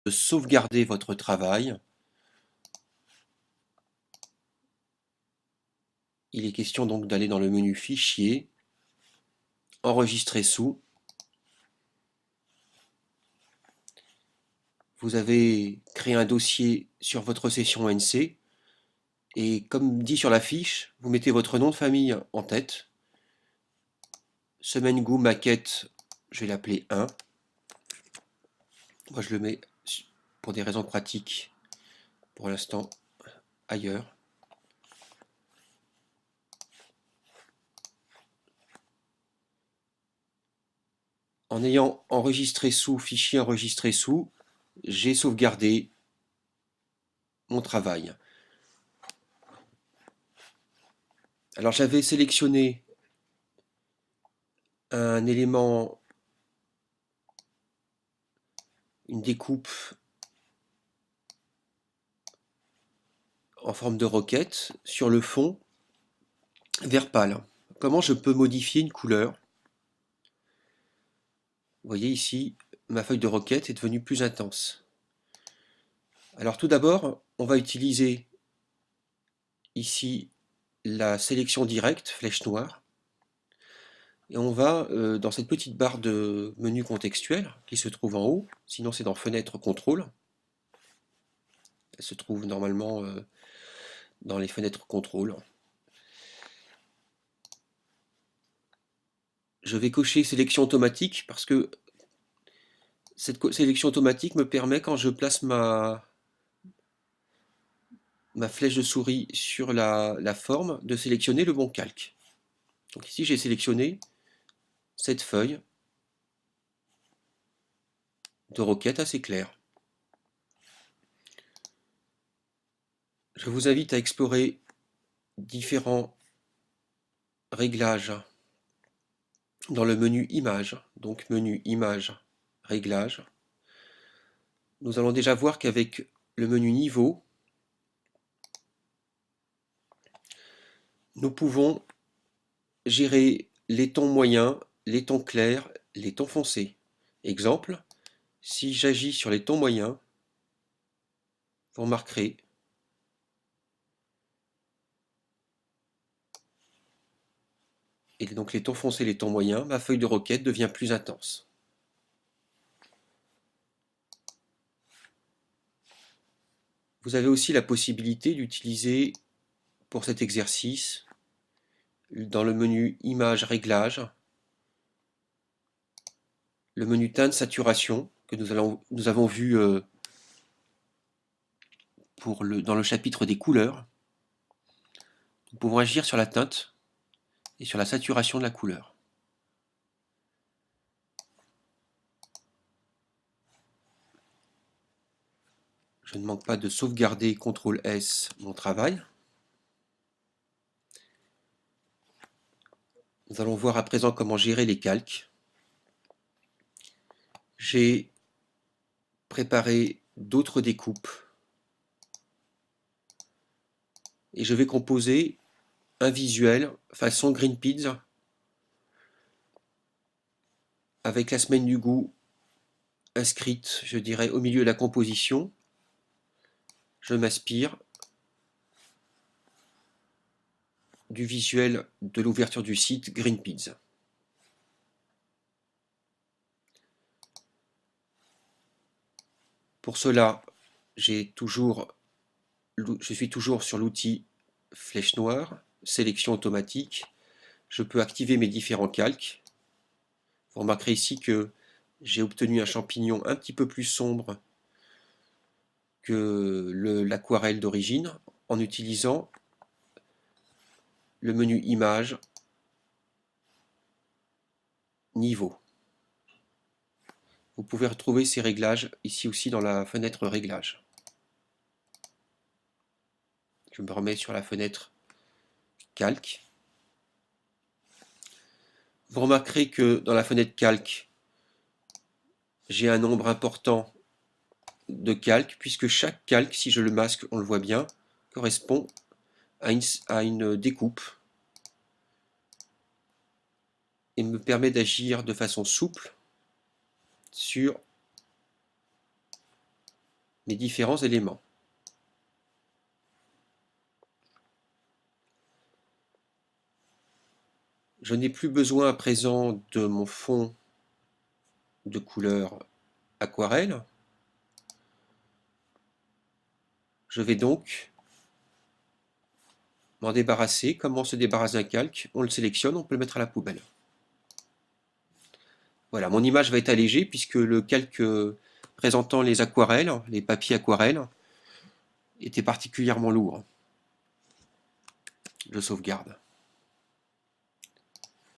de sauvegarder votre travail. Il est question donc d'aller dans le menu Fichier, Enregistrer sous. Vous avez créé un dossier sur votre session NC et comme dit sur la fiche, vous mettez votre nom de famille en tête. Semaine Go maquette, je vais l'appeler 1. Moi je le mets pour des raisons pratiques pour l'instant ailleurs. En ayant enregistré sous, fichier enregistré sous, j'ai sauvegardé mon travail. Alors j'avais sélectionné un élément, une découpe en forme de roquette sur le fond vert pâle. Comment je peux modifier une couleur? Vous voyez ici, ma feuille de roquette est devenue plus intense. Alors tout d'abord, on va utiliser ici la sélection directe, flèche noire, et on va dans cette petite barre de menu contextuel qui se trouve en haut, sinon c'est dans Fenêtre Contrôle. Elle se trouve normalement dans les fenêtres contrôle. Je vais cocher sélection automatique parce que cette sélection automatique me permet, quand je place ma flèche de souris sur la forme, de sélectionner le bon calque. Donc ici j'ai sélectionné cette feuille de roquette assez claire. Je vous invite à explorer différents réglages dans le menu Images. Donc menu Images, Réglages. Nous allons déjà voir qu'avec le menu Niveau, nous pouvons gérer les tons moyens, les tons clairs, les tons foncés. Exemple, si j'agis sur les tons moyens, vous remarquerez et donc les tons foncés, les tons moyens, ma feuille de roquette devient plus intense. Vous avez aussi la possibilité d'utiliser pour cet exercice, dans le menu Images, Réglages, le menu Teinte, Saturation, que nous avons vu dans le chapitre des couleurs. Nous pouvons agir sur la teinte et sur la saturation de la couleur. Je ne manque pas de sauvegarder CTRL S mon travail. Nous allons voir à présent comment gérer les calques. J'ai préparé d'autres découpes et je vais composer un visuel façon Green Peas avec la semaine du goût inscrite, je dirais, au milieu de la composition. Je m'inspire du visuel de l'ouverture du site Green Peas. Pour cela, je suis toujours sur l'outil flèche noire, sélection automatique. Je peux activer mes différents calques. Vous remarquerez ici que j'ai obtenu un champignon un petit peu plus sombre que l'aquarelle d'origine en utilisant le menu Images, Niveau. Vous pouvez retrouver ces réglages ici aussi dans la fenêtre Réglages. Je me remets sur la fenêtre Calque. Vous remarquerez que dans la fenêtre Calque, j'ai un nombre important de calques, puisque chaque calque, si je le masque, on le voit bien, correspond à une découpe et me permet d'agir de façon souple sur les différents éléments. Je n'ai plus besoin à présent de mon fond de couleur aquarelle. Je vais donc m'en débarrasser. Comment on se débarrasse d'un calque? On le sélectionne, on peut le mettre à la poubelle. Voilà, mon image va être allégée puisque le calque présentant les aquarelles, les papiers aquarelles, était particulièrement lourd. Je sauvegarde.